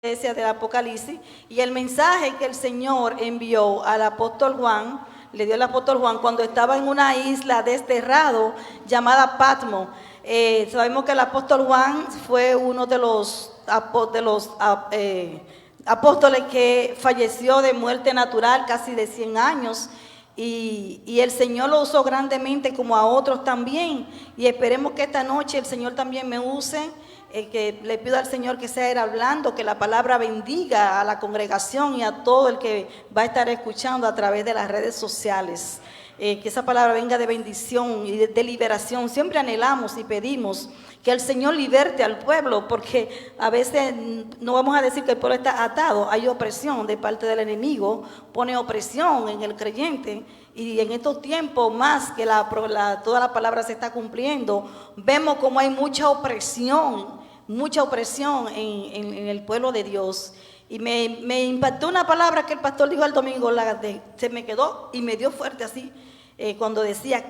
iglesia del Apocalipsis, y el mensaje que el Señor envió al apóstol Juan, le dio el apóstol Juan cuando estaba en una isla desterrado llamada Patmos. Sabemos que el apóstol Juan fue uno de los apóstoles que falleció de muerte natural, casi de 100 años. Y el Señor lo usó grandemente, como a otros también. Y esperemos que esta noche el Señor también me use. Que le pido al Señor que sea Él hablando, que la palabra bendiga a la congregación y a todo el que va a estar escuchando a través de las redes sociales. Que esa palabra venga de bendición y de liberación. Siempre anhelamos y pedimos que el Señor liberte al pueblo, porque a veces no vamos a decir que el pueblo está atado. Hay opresión de parte del enemigo, pone opresión en el creyente. Y en estos tiempos, más que toda la palabra se está cumpliendo, vemos como hay mucha opresión en el pueblo de Dios. Y me impactó una palabra que el pastor dijo el domingo, se me quedó y me dio fuerte así, cuando decía,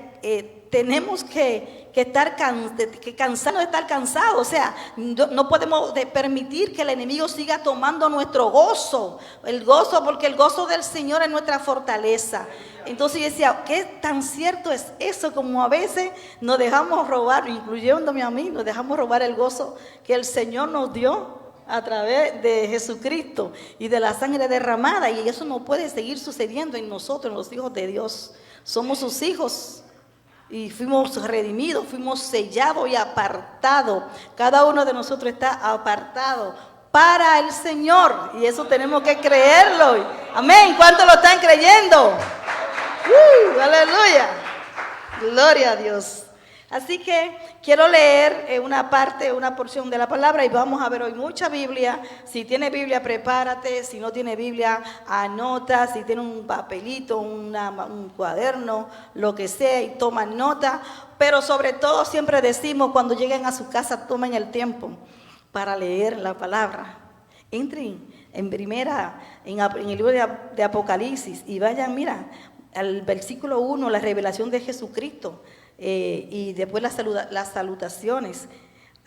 tenemos que estar cansados de estar cansados. O sea, no podemos permitir que el enemigo siga tomando nuestro gozo, porque el gozo del Señor es nuestra fortaleza. Entonces yo decía, ¿qué tan cierto es eso? Como a veces nos dejamos robar, incluyéndome a mí, nos dejamos robar el gozo que el Señor nos dio a través de Jesucristo y de la sangre derramada. Y eso no puede seguir sucediendo en nosotros, los hijos de Dios. Somos sus hijos y fuimos redimidos, fuimos sellados y apartados. Cada uno de nosotros está apartado para el Señor, y eso tenemos que creerlo. Amén. ¿Cuántos lo están creyendo? Aleluya. Gloria a Dios. Así que quiero leer una porción de la palabra, y vamos a ver hoy mucha Biblia. Si tiene Biblia, prepárate. Si no tiene Biblia, anota. Si tiene un papelito, un cuaderno, lo que sea, y toman nota. Pero sobre todo siempre decimos, cuando lleguen a su casa, tomen el tiempo para leer la palabra. Entren en el libro de Apocalipsis y vayan, mira, al versículo 1, la revelación de Jesucristo. Y después las salutaciones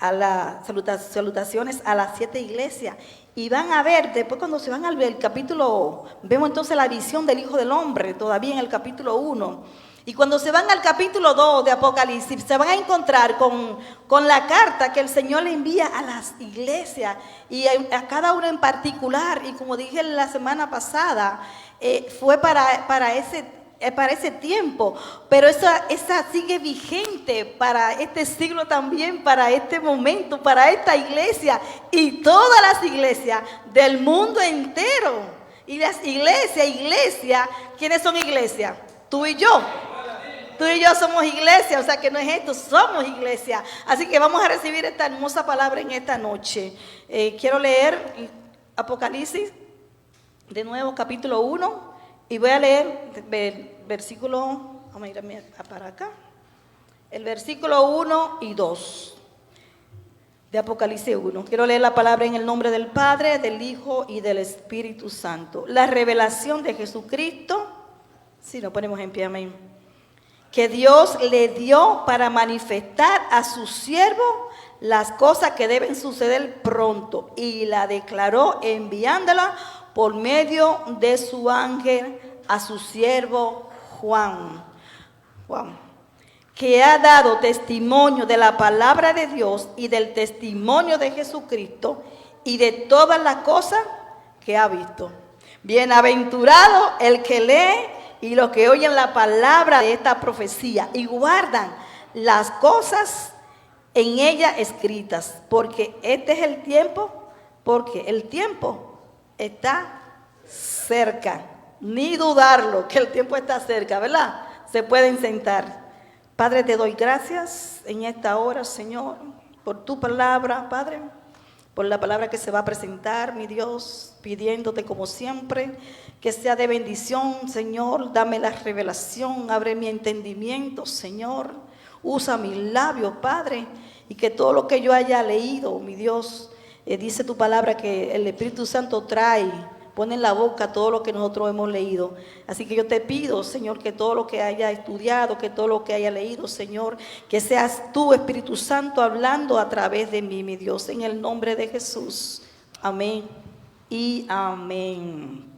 a las 7 iglesias, y van a ver, después cuando se van al capítulo, vemos entonces la visión del Hijo del Hombre, todavía en el capítulo 1, y cuando se van al capítulo 2 de Apocalipsis, se van a encontrar con la carta que el Señor le envía a las iglesias, y a cada una en particular. Y como dije la semana pasada, fue para ese tiempo, pero esa sigue vigente para este siglo también, para este momento, para esta iglesia y todas las iglesias del mundo entero. Y las iglesias, ¿quiénes son iglesias? Tú y yo. Tú y yo somos iglesia, o sea que no es esto, somos iglesia. Así que vamos a recibir esta hermosa palabra en esta noche. Quiero leer Apocalipsis, de nuevo, capítulo 1. Y voy a leer versículo, vamos a ir para acá, el versículo 1 y 2 de Apocalipsis 1. Quiero leer la palabra en el nombre del Padre, del Hijo y del Espíritu Santo. La revelación de Jesucristo, si nos ponemos en pie, amén, que Dios le dio para manifestar a su siervo las cosas que deben suceder pronto, y la declaró enviándola por medio de su ángel a su siervo Juan, que ha dado testimonio de la palabra de Dios y del testimonio de Jesucristo y de todas las cosas que ha visto. Bienaventurado el que lee y los que oyen la palabra de esta profecía y guardan las cosas en ella escritas, porque el tiempo está cerca. Ni dudarlo, que el tiempo está cerca, ¿verdad? Se pueden sentar. Padre, te doy gracias en esta hora, Señor, por tu palabra, Padre, por la palabra que se va a presentar, mi Dios, pidiéndote como siempre que sea de bendición, Señor. Dame la revelación, abre mi entendimiento, Señor. Usa mis labios, Padre, y que todo lo que yo haya leído, mi Dios, dice tu palabra que el Espíritu Santo pone en la boca todo lo que nosotros hemos leído. Así que yo te pido, Señor, que todo lo que haya estudiado, que todo lo que haya leído, Señor, que seas tú, Espíritu Santo, hablando a través de mí, mi Dios, en el nombre de Jesús. Amén y amén.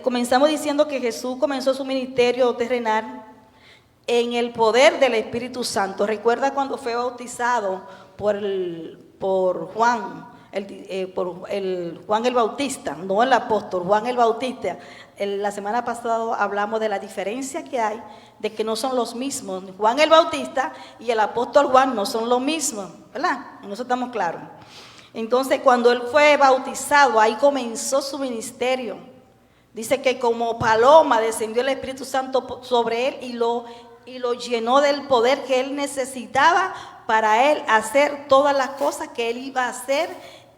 Comenzamos diciendo que Jesús comenzó su ministerio terrenal en el poder del Espíritu Santo. Recuerda cuando fue bautizado por Juan, Juan el Bautista, no el apóstol, Juan el Bautista. La semana pasada hablamos de la diferencia que hay, de que no son los mismos. Juan el Bautista y el apóstol Juan no son los mismos, ¿verdad? En eso estamos claros. Entonces, cuando él fue bautizado, ahí comenzó su ministerio. Dice que como paloma descendió el Espíritu Santo sobre él y lo llenó del poder que él necesitaba para él hacer todas las cosas que él iba a hacer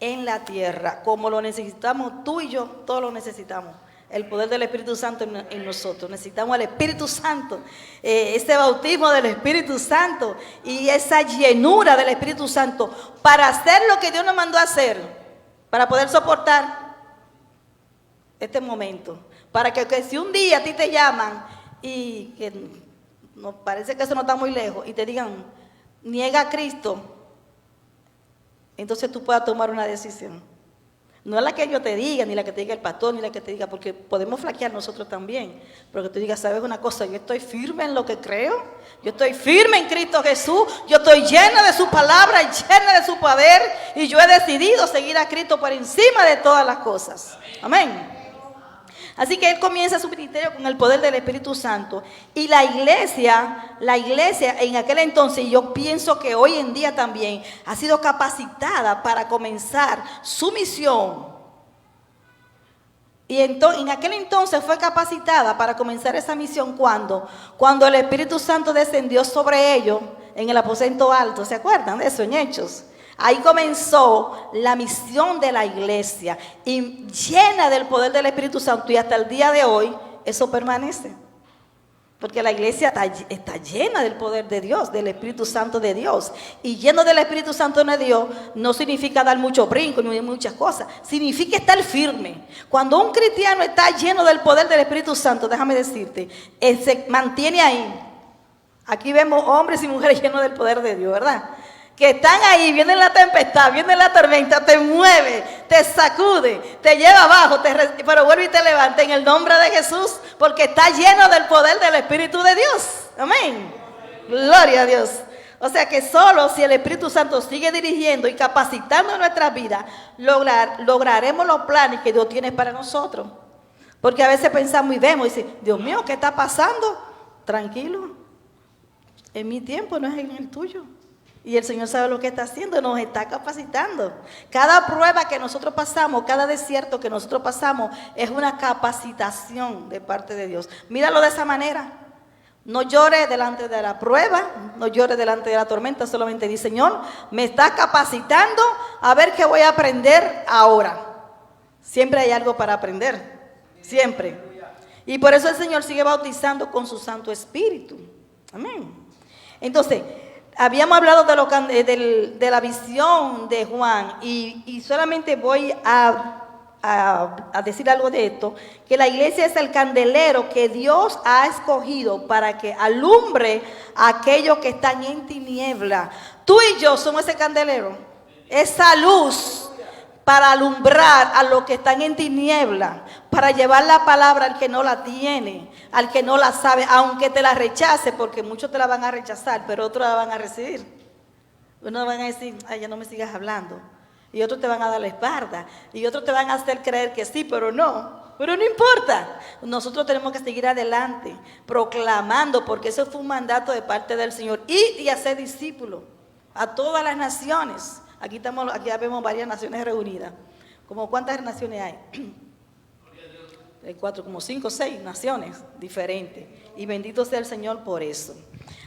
en la tierra. Como lo necesitamos tú y yo, todos lo necesitamos. El poder del Espíritu Santo en nosotros. Necesitamos el Espíritu Santo, ese bautismo del Espíritu Santo y esa llenura del Espíritu Santo para hacer lo que Dios nos mandó a hacer, para poder soportar este momento. Para que si un día a ti te llaman y que nos parece que eso no está muy lejos y te digan, niega a Cristo, entonces tú puedas tomar una decisión. No es la que yo te diga, ni la que te diga el pastor, ni la que te diga, porque podemos flaquear nosotros también. Pero que tú digas, ¿sabes una cosa? Yo estoy firme en lo que creo. Yo estoy firme en Cristo Jesús. Yo estoy llena de su palabra, llena de su poder. Y yo he decidido seguir a Cristo por encima de todas las cosas. Amén. Así que él comienza su ministerio con el poder del Espíritu Santo. Y la iglesia en aquel entonces, y yo pienso que hoy en día también, ha sido capacitada para comenzar su misión. Y en aquel entonces fue capacitada para comenzar esa misión cuando el Espíritu Santo descendió sobre ellos en el aposento alto. ¿Se acuerdan de eso en Hechos? Ahí comenzó la misión de la iglesia y llena del poder del Espíritu Santo, y hasta el día de hoy eso permanece. Porque la iglesia está llena del poder de Dios, del Espíritu Santo de Dios. Y lleno del Espíritu Santo de Dios no significa dar mucho brinco ni muchas cosas. Significa estar firme. Cuando un cristiano está lleno del poder del Espíritu Santo, déjame decirte, él se mantiene ahí. Aquí vemos hombres y mujeres llenos del poder de Dios, ¿verdad? Que están ahí, viene la tempestad, viene la tormenta, te mueve, te sacude, te lleva abajo, pero vuelve y te levanta en el nombre de Jesús, porque está lleno del poder del Espíritu de Dios. Amén. Gloria a Dios. O sea que solo si el Espíritu Santo sigue dirigiendo y capacitando nuestras vidas, lograremos los planes que Dios tiene para nosotros. Porque a veces pensamos y vemos y decimos, Dios mío, ¿qué está pasando? Tranquilo, en mi tiempo no es en el tuyo. Y el Señor sabe lo que está haciendo, nos está capacitando. Cada prueba que nosotros pasamos, cada desierto que nosotros pasamos, es una capacitación de parte de Dios. Míralo de esa manera. No llores delante de la prueba, no llores delante de la tormenta, solamente di, Señor, me está capacitando a ver qué voy a aprender ahora. Siempre hay algo para aprender, siempre. Y por eso el Señor sigue bautizando con su Santo Espíritu. Amén. Entonces, habíamos hablado de la visión de Juan y solamente voy a decir algo de esto, que la iglesia es el candelero que Dios ha escogido para que alumbre a aquellos que están en tiniebla. Tú y yo somos ese candelero, esa luz para alumbrar a los que están en tiniebla, para llevar la palabra al que no la tiene, al que no la sabe, aunque te la rechace, porque muchos te la van a rechazar, pero otros la van a recibir. Unos van a decir, ay, ya no me sigas hablando. Y otros te van a dar la espalda. Y otros te van a hacer creer que sí, pero no. Pero no importa. Nosotros tenemos que seguir adelante, proclamando, porque eso fue un mandato de parte del Señor. Y hacer discípulos a todas las naciones. Aquí ya vemos varias naciones reunidas. ¿Cómo cuántas naciones hay? Hay 4, como 5 o 6 naciones diferentes. Y bendito sea el Señor por eso.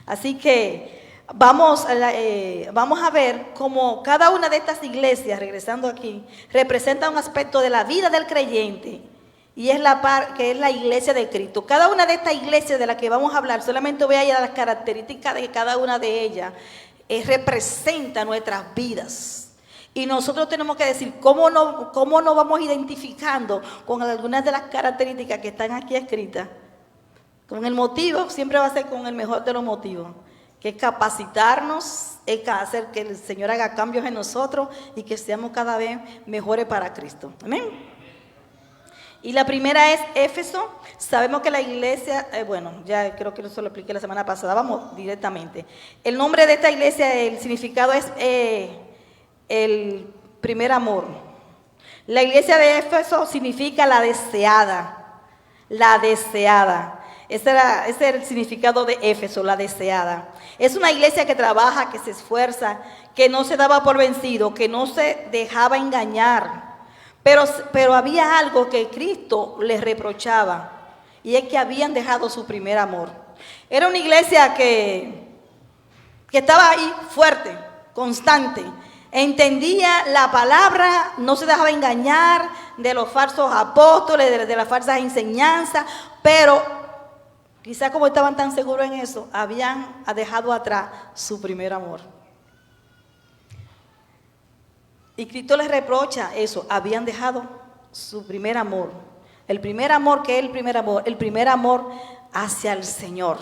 Así que vamos a ver cómo cada una de estas iglesias, regresando aquí, representa un aspecto de la vida del creyente. Y es que es la iglesia de Cristo. Cada una de estas iglesias de las que vamos a hablar, solamente voy a ir a las características de cada una de ellas. Representa nuestras vidas. Y nosotros tenemos que decir cómo nos vamos identificando con algunas de las características que están aquí escritas. Con el motivo, siempre va a ser con el mejor de los motivos, que es capacitarnos hacer que el Señor haga cambios en nosotros y que seamos cada vez mejores para Cristo. Amén. Y la primera es Éfeso. Sabemos que la iglesia, ya creo que eso lo expliqué la semana pasada, vamos directamente. El nombre de esta iglesia, el significado es el primer amor. La iglesia de Éfeso significa la deseada, la deseada. Ese era el significado de Éfeso, la deseada. Es una iglesia que trabaja, que se esfuerza, que no se daba por vencido, que no se dejaba engañar. Pero había algo que Cristo les reprochaba, y es que habían dejado su primer amor. Era una iglesia que estaba ahí fuerte, constante, entendía la palabra, no se dejaba engañar de los falsos apóstoles, de las falsas enseñanzas, pero quizás como estaban tan seguros en eso, habían dejado atrás su primer amor. Y Cristo les reprocha eso, habían dejado su primer amor. El primer amor, ¿qué es el primer amor? El primer amor hacia el Señor.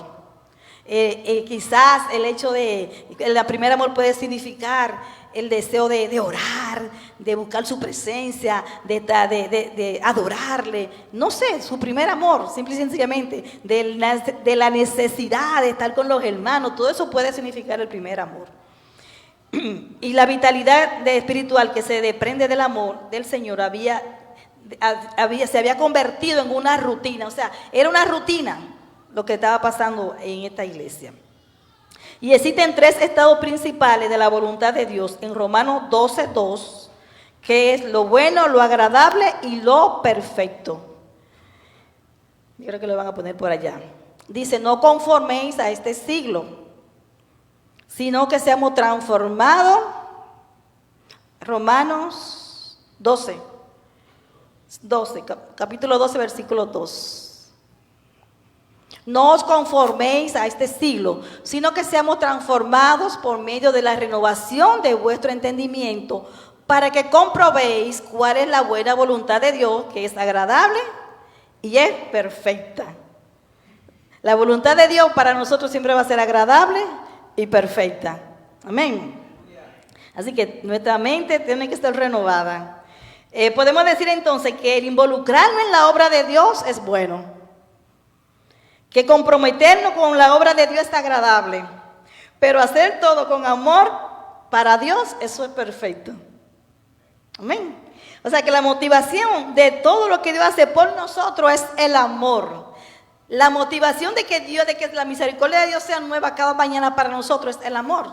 Quizás el hecho de, el primer amor puede significar el deseo de orar, de buscar su presencia, de adorarle. No sé, su primer amor, simple y sencillamente, de la necesidad de estar con los hermanos. Todo eso puede significar el primer amor. Y la vitalidad espiritual que se desprende del amor del Señor se había convertido en una rutina. O sea, era una rutina lo que estaba pasando en esta iglesia. Y existen 3 estados principales de la voluntad de Dios en Romanos 12:2, que es lo bueno, lo agradable y lo perfecto. Yo creo que lo van a poner por allá. Dice, no conforméis a este siglo, sino que seamos transformados. Romanos 12, capítulo 12, versículo 2. No os conforméis a este siglo, sino que seamos transformados por medio de la renovación de vuestro entendimiento, para que comprobéis cuál es la buena voluntad de Dios, que es agradable y es perfecta. La voluntad de Dios para nosotros siempre va a ser agradable y perfecta. Amén. Así que nuestra mente tiene que estar renovada. Podemos decir entonces que el involucrarnos en la obra de Dios es bueno. Que comprometernos con la obra de Dios es agradable. Pero hacer todo con amor para Dios, eso es perfecto. Amén. O sea que la motivación de todo lo que Dios hace por nosotros es el amor. La motivación de que la misericordia de Dios sea nueva cada mañana para nosotros es el amor.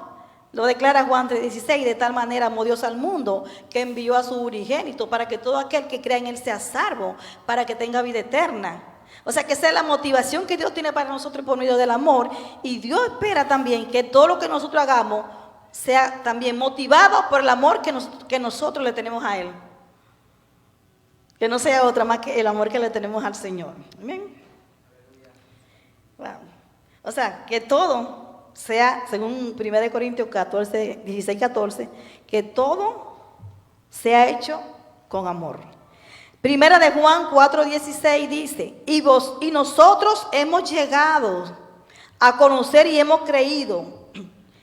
Lo declara Juan 3:16, de tal manera amó Dios al mundo que envió a su unigénito para que todo aquel que crea en Él sea salvo, para que tenga vida eterna. O sea que esa es la motivación que Dios tiene para nosotros por medio del amor. Y Dios espera también que todo lo que nosotros hagamos sea también motivado por el amor que nosotros le tenemos a Él. Que no sea otra más que el amor que le tenemos al Señor. Amén. Wow. O sea, que todo sea, según 1 Corintios 16:14, que todo sea hecho con amor. Primera de Juan 4:16 dice, y nosotros hemos llegado a conocer y hemos creído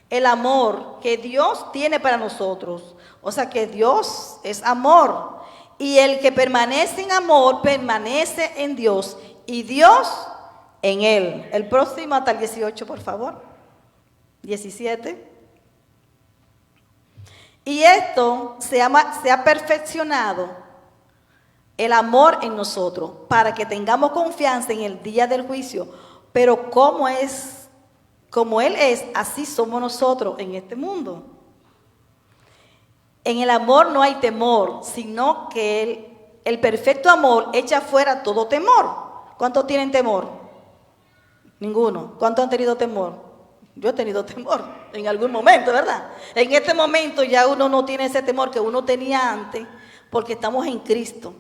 el amor que Dios tiene para nosotros. O sea que Dios es amor, y el que permanece en amor permanece en Dios y Dios en él. El próximo hasta el 18, por favor. 17. Y esto se ha perfeccionado el amor en nosotros, para que tengamos confianza en el día del juicio. Pero como Él es, así somos nosotros en este mundo. En el amor no hay temor, sino que el perfecto amor echa fuera todo temor. ¿Cuántos tienen temor? Ninguno. ¿Cuántos han tenido temor? Yo he tenido temor en algún momento, ¿verdad? En este momento ya uno no tiene ese temor que uno tenía antes, porque estamos en Cristo.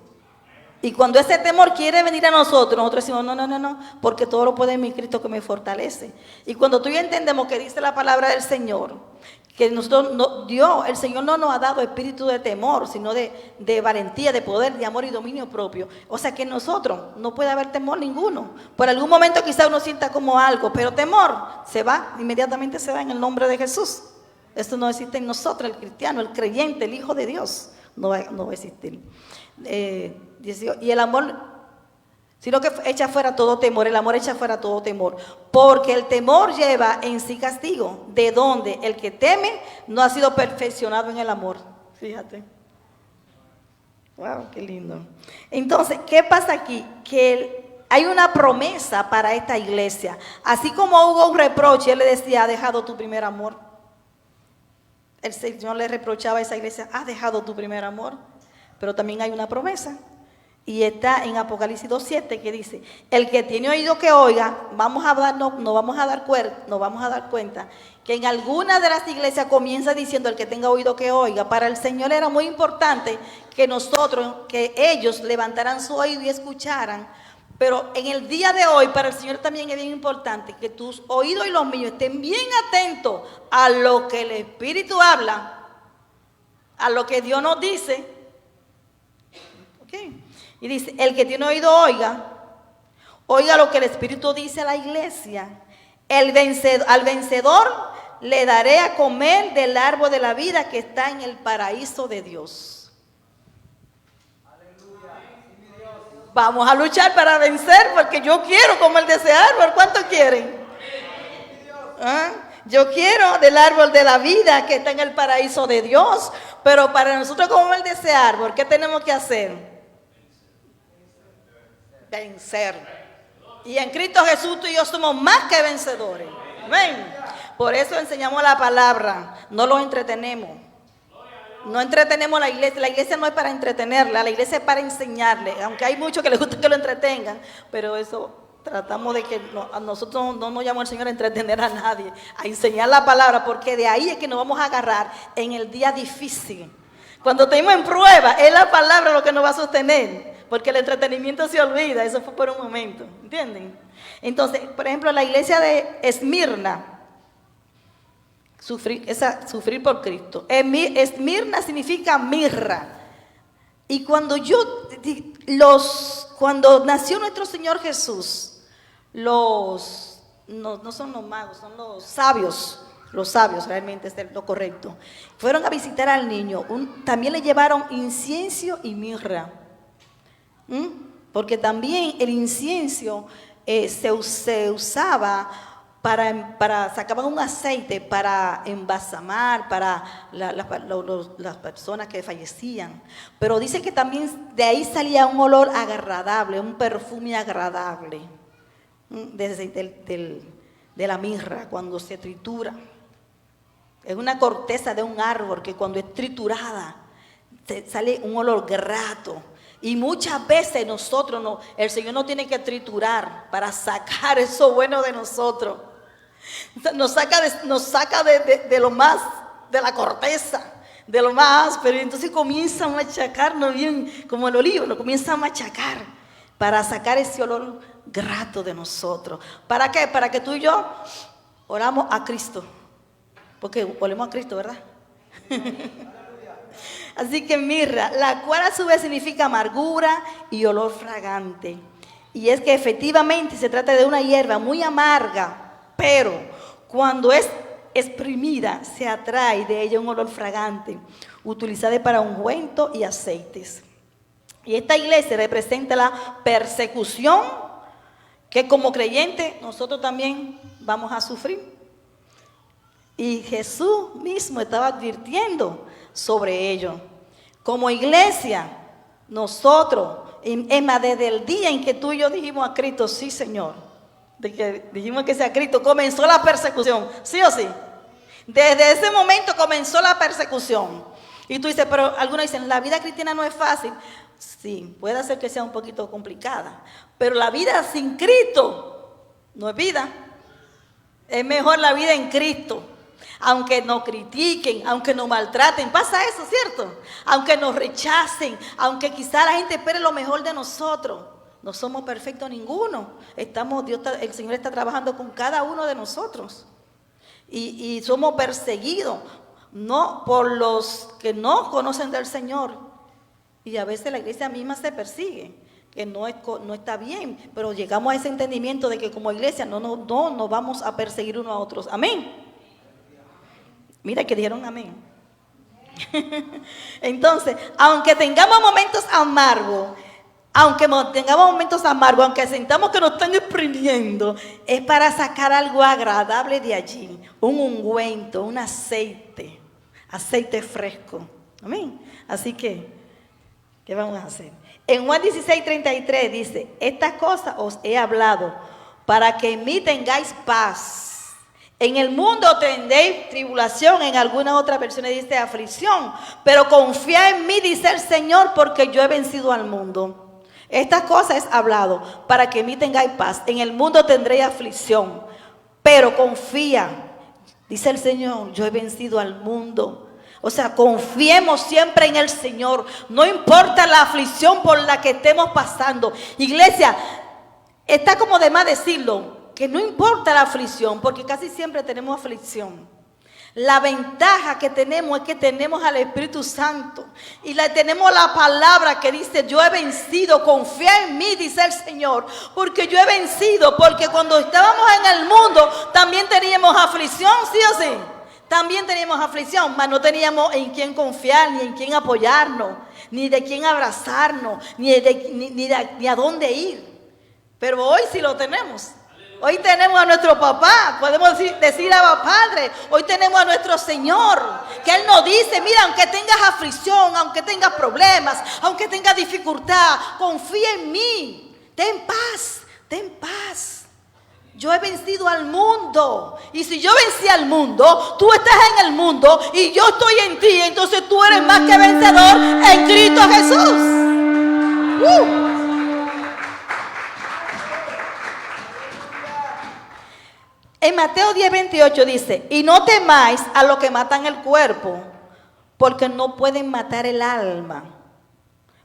Y cuando ese temor quiere venir a nosotros decimos, no, porque todo lo puede en mi Cristo que me fortalece. Y cuando tú y yo entendemos que dice la palabra del Señor, que el Señor no nos ha dado espíritu de temor, sino de valentía, de poder, de amor y dominio propio. O sea que en nosotros no puede haber temor ninguno. Por algún momento quizá uno sienta como algo, pero temor inmediatamente se va en el nombre de Jesús. Eso no existe en nosotros, el cristiano, el creyente, el Hijo de Dios. No va a existir. 18, y el amor, sino que echa fuera todo temor, el amor echa fuera todo temor, porque el temor lleva en sí castigo, de donde el que teme no ha sido perfeccionado en el amor. Fíjate. Wow, qué lindo. Entonces, ¿qué pasa aquí? Que hay una promesa para esta iglesia. Así como hubo un reproche, él le decía, has dejado tu primer amor. El Señor le reprochaba a esa iglesia, has dejado tu primer amor. Pero también hay una promesa. Y está en Apocalipsis 2:7 que dice, el que tiene oído que oiga, nos vamos a dar cuenta que en algunas de las iglesias comienza diciendo el que tenga oído que oiga. Para el Señor era muy importante que ellos levantaran su oído y escucharan. Pero en el día de hoy, para el Señor también es bien importante que tus oídos y los míos estén bien atentos a lo que el Espíritu habla, a lo que Dios nos dice. ¿Okay? Y dice, el que tiene oído oiga lo que el Espíritu dice a la iglesia. Al vencedor le daré a comer del árbol de la vida que está en el paraíso de Dios. Vamos a luchar para vencer, porque yo quiero comer de ese árbol. ¿Cuántos quieren? ¿Ah? Yo quiero del árbol de la vida que está en el paraíso de Dios. Pero para nosotros comer de ese árbol, ¿qué tenemos que hacer? Vencer. Y en Cristo Jesús tú y yo somos más que vencedores. Amén. Por eso enseñamos la palabra, no lo entretenemos. No entretenemos a la iglesia. La iglesia no es para entretenerla, la iglesia es para enseñarle. Aunque hay muchos que les gusta que lo entretengan, pero eso tratamos de que a nosotros no nos llama el Señor a entretener a nadie, a enseñar la palabra, porque de ahí es que nos vamos a agarrar en el día difícil. Cuando tenemos en prueba, es la palabra lo que nos va a sostener. Porque el entretenimiento se olvida, eso fue por un momento, ¿entienden? Entonces, por ejemplo, la iglesia de Esmirna, sufrir por Cristo. Esmirna significa mirra. Y cuando nació nuestro Señor Jesús, no son los magos, son los sabios realmente es lo correcto. Fueron a visitar al niño, también le llevaron incienso y mirra. Porque también el incienso se usaba sacaban un aceite para embalsamar para las personas que fallecían. Pero dice que también de ahí salía un olor agradable, un perfume agradable de la mirra cuando se tritura. Es una corteza de un árbol que cuando es triturada sale un olor grato. Y muchas veces el Señor no tiene que triturar para sacar eso bueno de nosotros. Nos saca de lo más, de la corteza, de lo más, pero entonces comienza a machacarnos bien, como el olivo, lo comienza a machacar para sacar ese olor grato de nosotros. ¿Para qué? Para que tú y yo oramos a Cristo, porque olemos a Cristo, ¿verdad? Así que mirra, la cual a su vez significa amargura y olor fragante. Y es que efectivamente se trata de una hierba muy amarga, pero cuando es exprimida se atrae de ella un olor fragante, utilizada para ungüento y aceites. Y esta iglesia representa la persecución que como creyentes nosotros también vamos a sufrir. Y Jesús mismo estaba advirtiendo sobre ello. Como iglesia, nosotros, desde el día en que tú y yo dijimos a Cristo, sí Señor, de que dijimos que sea Cristo, comenzó la persecución, ¿sí o sí? Desde ese momento comenzó la persecución. Y tú dices, pero algunos dicen, la vida cristiana no es fácil. Sí, puede ser que sea un poquito complicada, pero la vida sin Cristo no es vida. Es mejor la vida en Cristo. Aunque nos critiquen, aunque nos maltraten, pasa eso, ¿cierto? Aunque nos rechacen, aunque quizá la gente espere lo mejor de nosotros, no somos perfectos ninguno. El Señor está trabajando con cada uno de nosotros y somos perseguidos, no por los que no conocen del Señor, y a veces la iglesia misma se persigue, que no está bien, pero llegamos a ese entendimiento de que como iglesia no nos vamos a perseguir unos a otros. Amén. Mira que dijeron amén. Entonces, aunque tengamos momentos amargos, aunque sintamos que nos están exprimiendo, es para sacar algo agradable de allí, un ungüento, un aceite fresco. Amén. Así que, ¿qué vamos a hacer? En Juan 16:33 dice, estas cosas os he hablado para que en mí tengáis paz. En el mundo tendréis tribulación, en algunas otras versiones dice aflicción, pero confía en mí, dice el Señor, porque yo he vencido al mundo. Estas cosas he hablado para que en mí tengáis paz. En el mundo tendréis aflicción, pero confía, dice el Señor, yo he vencido al mundo. O sea, confiemos siempre en el Señor, no importa la aflicción por la que estemos pasando. Iglesia, está como de más decirlo, que no importa la aflicción, porque casi siempre tenemos aflicción. La ventaja que tenemos es que tenemos al Espíritu Santo y tenemos la palabra que dice, yo he vencido, confía en mí, dice el Señor, porque yo he vencido, porque cuando estábamos en el mundo también teníamos aflicción, ¿sí o sí? También teníamos aflicción, mas no teníamos en quién confiar, ni en quién apoyarnos, ni de quién abrazarnos, ni a dónde ir. Pero hoy sí lo tenemos. Hoy tenemos a nuestro papá, podemos decir a Padre. Hoy tenemos a nuestro Señor, que Él nos dice, mira, aunque tengas aflicción, aunque tengas problemas, aunque tengas dificultad, confía en mí, ten paz, ten paz. Yo he vencido al mundo, y si yo vencí al mundo, tú estás en el mundo y yo estoy en ti, entonces tú eres más que vencedor en Cristo Jesús. En Mateo 10:28 dice, y no temáis a los que matan el cuerpo, porque no pueden matar el alma.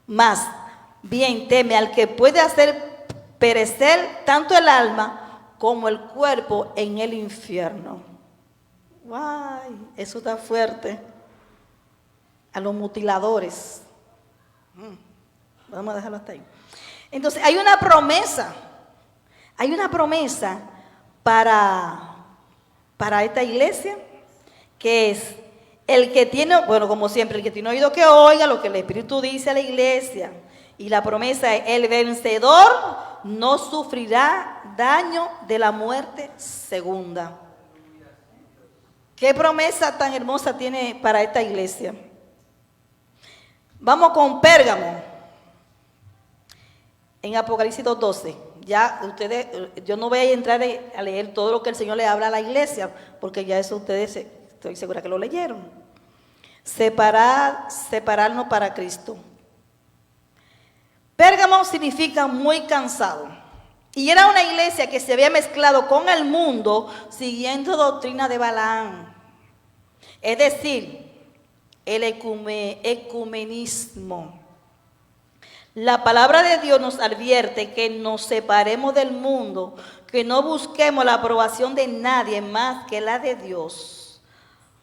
Mas bien teme al que puede hacer perecer tanto el alma como el cuerpo en el infierno. ¡Ay! Eso está fuerte. A los mutiladores. Vamos a dejarlo hasta ahí. Entonces, hay una promesa. Hay una promesa para esta iglesia, que es el que tiene, bueno, como siempre, el que tiene oído que oiga lo que el Espíritu dice a la iglesia. Y la promesa es, el vencedor no sufrirá daño de la muerte segunda. ¿Qué promesa tan hermosa tiene para esta iglesia? Vamos con Pérgamo, en Apocalipsis 2:12. Ya ustedes, yo no voy a entrar a leer todo lo que el Señor le habla a la iglesia, porque ya eso ustedes, estoy segura que lo leyeron. Separarnos para Cristo. Pérgamo significa muy cansado. Y era una iglesia que se había mezclado con el mundo siguiendo doctrina de Balaam. Es decir, el ecumenismo. La palabra de Dios nos advierte que nos separemos del mundo, que no busquemos la aprobación de nadie más que la de Dios.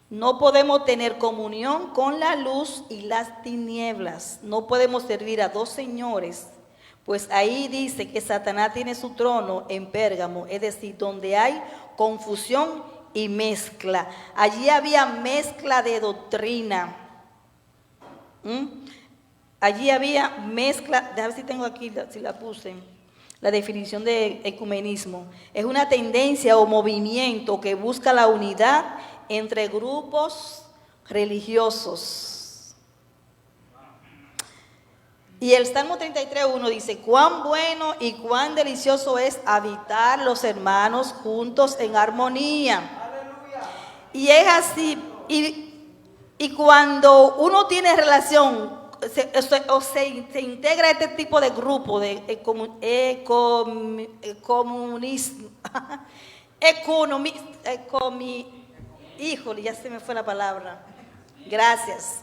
No podemos tener comunión con la luz y las tinieblas. No podemos servir a dos señores, pues ahí dice que Satanás tiene su trono en Pérgamo, es decir, donde hay confusión y mezcla. Allí había mezcla de doctrina. Allí había mezcla, déjame ver si tengo aquí, si la puse, la definición de ecumenismo. Es una tendencia o movimiento que busca la unidad entre grupos religiosos. Y el Salmo 33:1 dice, cuán bueno y cuán delicioso es habitar los hermanos juntos en armonía. ¡Aleluya! Y es así, y cuando uno tiene relación, se integra este tipo de grupo de híjole, ya se me fue la palabra. Gracias.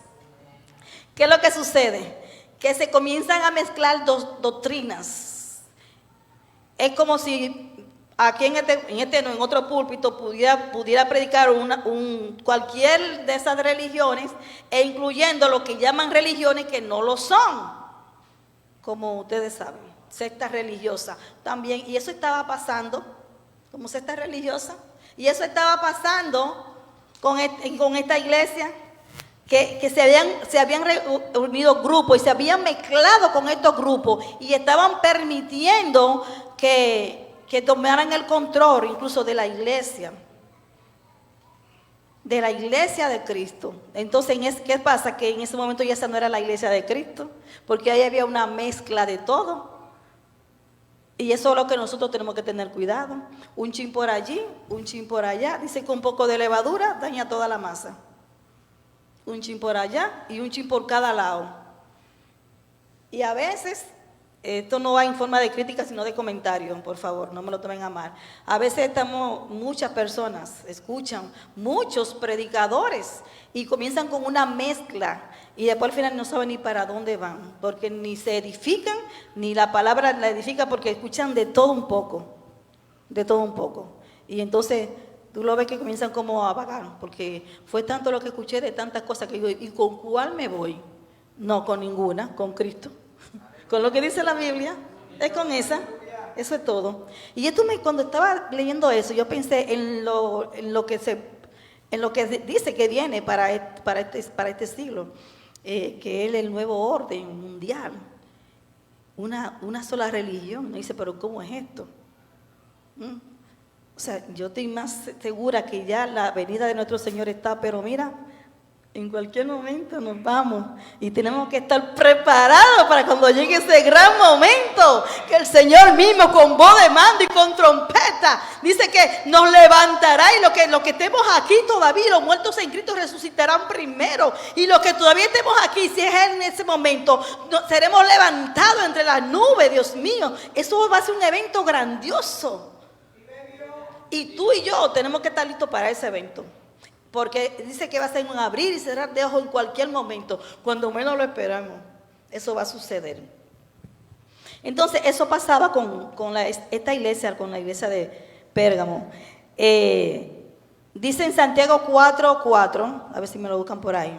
¿Qué es lo que sucede? Que se comienzan a mezclar dos doctrinas. Es como si aquí en otro púlpito pudiera predicar cualquier de esas religiones, e incluyendo lo que llaman religiones que no lo son, como ustedes saben, sectas religiosas también. Y eso estaba pasando como secta religiosa, y eso estaba pasando con esta iglesia, que se habían reunido grupos y se habían mezclado con estos grupos y estaban permitiendo que tomaran el control incluso de la iglesia de Cristo. Entonces, ¿qué pasa? Que en ese momento ya esa no era la iglesia de Cristo, porque ahí había una mezcla de todo. Y eso es lo que nosotros tenemos que tener cuidado. Un chin por allí, un chin por allá. Dice que un poco de levadura daña toda la masa. Un chin por allá y un chin por cada lado. Y a veces, esto no va en forma de crítica, sino de comentario, por favor, no me lo tomen a mal. A veces muchas personas escuchan, muchos predicadores, y comienzan con una mezcla, y después al final no saben ni para dónde van, porque ni se edifican, ni la palabra la edifica, porque escuchan de todo un poco, de todo un poco. Y entonces tú lo ves que comienzan como a vagar, porque fue tanto lo que escuché de tantas cosas que digo, ¿y con cuál me voy? No, con ninguna, con Cristo. Con lo que dice la Biblia, es con esa, eso es todo. Y cuando estaba leyendo eso, yo pensé en lo que dice que viene para este siglo, que es el nuevo orden mundial, una sola religión. Me dice, pero ¿cómo es esto? O sea, yo estoy más segura que ya la venida de nuestro Señor está, pero mira, en cualquier momento nos vamos y tenemos que estar preparados para cuando llegue ese gran momento, que el Señor mismo con voz de mando y con trompeta dice que nos levantará, y los que estemos aquí todavía, los muertos en Cristo resucitarán primero, y los que todavía estemos aquí, si es Él en ese momento, seremos levantados entre las nubes. Dios mío, eso va a ser un evento grandioso, y tú y yo tenemos que estar listos para ese evento. Porque dice que va a ser un abrir y cerrar de ojos en cualquier momento, cuando menos lo esperamos. Eso va a suceder. Entonces, eso pasaba con esta iglesia, con la iglesia de Pérgamo. Dice en Santiago 4:4, a ver si me lo buscan por ahí.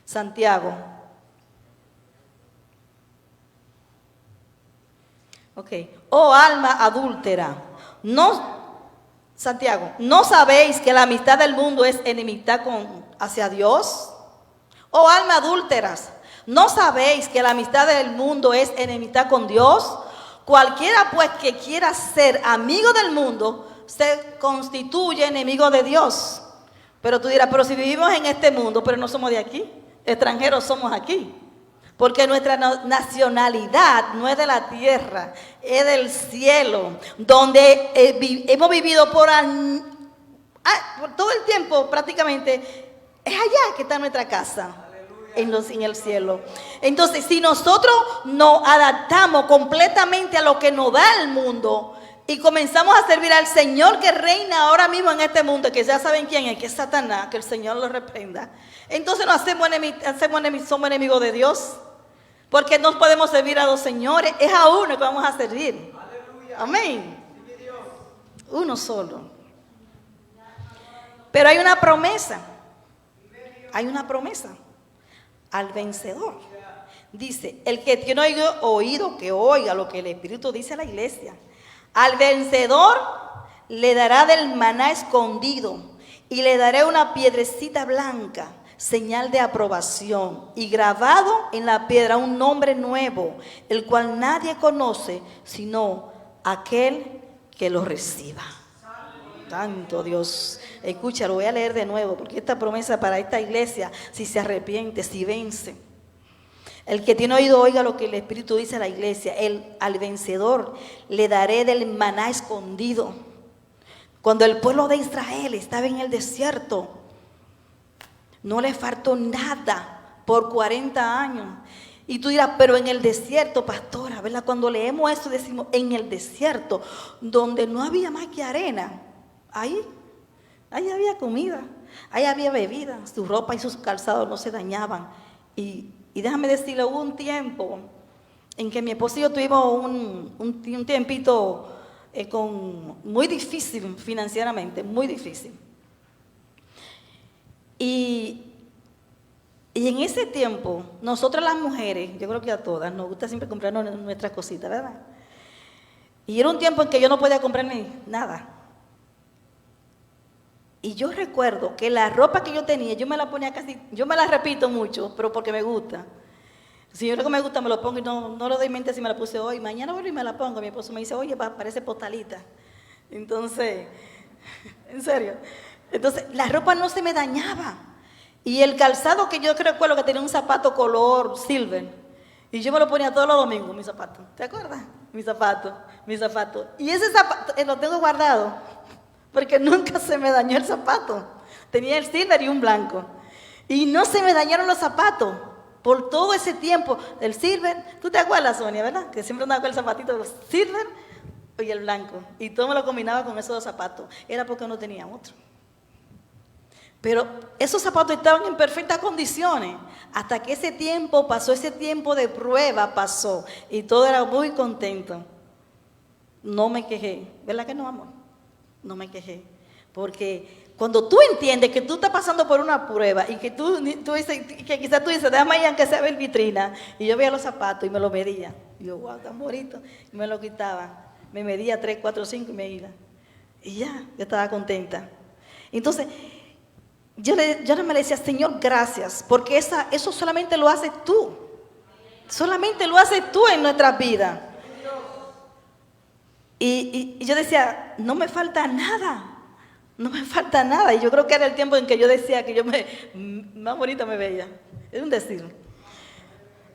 Santiago. Ok. Oh alma adúltera, Santiago, ¿no sabéis que la amistad del mundo es enemistad hacia Dios? Oh alma adúlteras, ¿no sabéis que la amistad del mundo es enemistad con Dios? Cualquiera pues que quiera ser amigo del mundo se constituye enemigo de Dios. Pero tú dirás, pero si vivimos en este mundo, pero no somos de aquí, extranjeros somos aquí. Porque nuestra nacionalidad no es de la tierra, es del cielo, donde hemos vivido por todo el tiempo prácticamente. Es allá que está nuestra casa, en el cielo. Entonces, si nosotros nos adaptamos completamente a lo que nos da el mundo y comenzamos a servir al Señor que reina ahora mismo en este mundo, que ya saben quién es, que es Satanás, que el Señor lo reprenda, entonces somos enemigos de Dios. Porque no podemos servir a dos señores, es a uno que vamos a servir. Aleluya. Amén. Uno solo. Pero hay una promesa. Hay una promesa al vencedor. Dice, el que tiene oído, que oiga lo que el Espíritu dice a la iglesia. Al vencedor le dará del maná escondido y le daré una piedrecita blanca, señal de aprobación, y grabado en la piedra un nombre nuevo, el cual nadie conoce sino aquel que lo reciba. Santo Dios. Escucha, lo voy a leer de nuevo, porque esta promesa para esta iglesia, si se arrepiente, si vence. El que tiene oído, oiga lo que el Espíritu dice a la iglesia. Al vencedor le daré del maná escondido. Cuando el pueblo de Israel estaba en el desierto, no le faltó nada por 40 años. Y tú dirás, pero en el desierto, pastora, ¿verdad? Cuando leemos eso decimos, en el desierto, donde no había más que arena, ahí había comida, ahí había bebida, su ropa y sus calzados no se dañaban. Y déjame decirle, hubo un tiempo en que mi esposo y yo tuvimos un tiempito muy difícil financieramente, muy difícil. Y en ese tiempo, nosotras las mujeres, yo creo que a todas, nos gusta siempre comprarnos nuestras cositas, ¿verdad? Y era un tiempo en que yo no podía comprarme nada. Y yo recuerdo que la ropa que yo tenía, yo me la ponía casi, yo me la repito mucho, pero porque me gusta. Si yo lo que me gusta me lo pongo y no lo doy mente si me la puse hoy. Mañana vuelvo y me la pongo. Mi esposo me dice, oye, parece postalita. Entonces, en serio. Entonces, la ropa no se me dañaba. Y el calzado que yo recuerdo que tenía un zapato color silver. Y yo me lo ponía todos los domingos, mi zapato. ¿Te acuerdas? Mi zapato. Y ese zapato lo tengo guardado. Porque nunca se me dañó el zapato. Tenía el silver y un blanco. Y no se me dañaron los zapatos. Por todo ese tiempo, el silver, tú te acuerdas, Sonia, ¿verdad? Que siempre andaba con el zapatito de los silver y el blanco. Y todo me lo combinaba con esos dos zapatos. Era porque no tenía otro. Pero esos zapatos estaban en perfectas condiciones. Hasta que ese tiempo pasó, ese tiempo de prueba pasó. Y todo era muy contento. No me quejé. ¿Verdad que no, amor? No me quejé. Porque cuando tú entiendes que tú estás pasando por una prueba y que tú dices, que quizás tú dices, déjame ir aunque sea ver vitrina, y yo veía los zapatos y me los medía, y yo, wow, tan bonito, y me lo quitaba, me medía 3, 4, 5 y me iba, y ya, yo estaba contenta. Entonces, yo no me le decía, Señor, gracias, porque eso solamente lo haces tú, solamente lo haces tú en nuestras vidas. Y yo decía, no me falta nada. No me falta nada. Y yo creo que era el tiempo en que yo decía que yo más bonita me veía. Es un decir.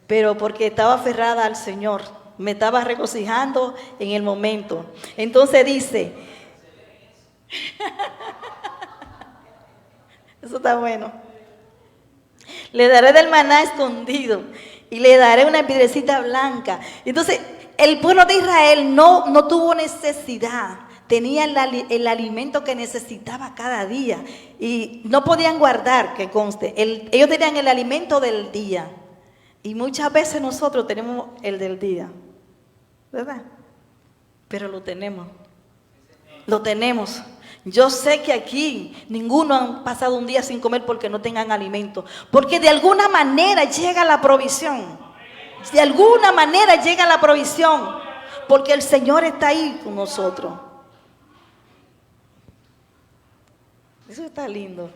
Pero porque estaba aferrada al Señor. Me estaba regocijando en el momento. Entonces dice. Eso está bueno. Le daré del maná escondido. Y le daré una piedrecita blanca. Entonces, el pueblo de Israel no tuvo necesidad. Tenía el alimento que necesitaba cada día y no podían guardar, que conste. Ellos tenían el alimento del día y muchas veces nosotros tenemos el del día, ¿verdad? Pero lo tenemos. Yo sé que aquí ninguno ha pasado un día sin comer porque no tengan alimento, porque de alguna manera llega la provisión. De alguna manera llega la provisión, porque el Señor está ahí con nosotros. Eso está lindo.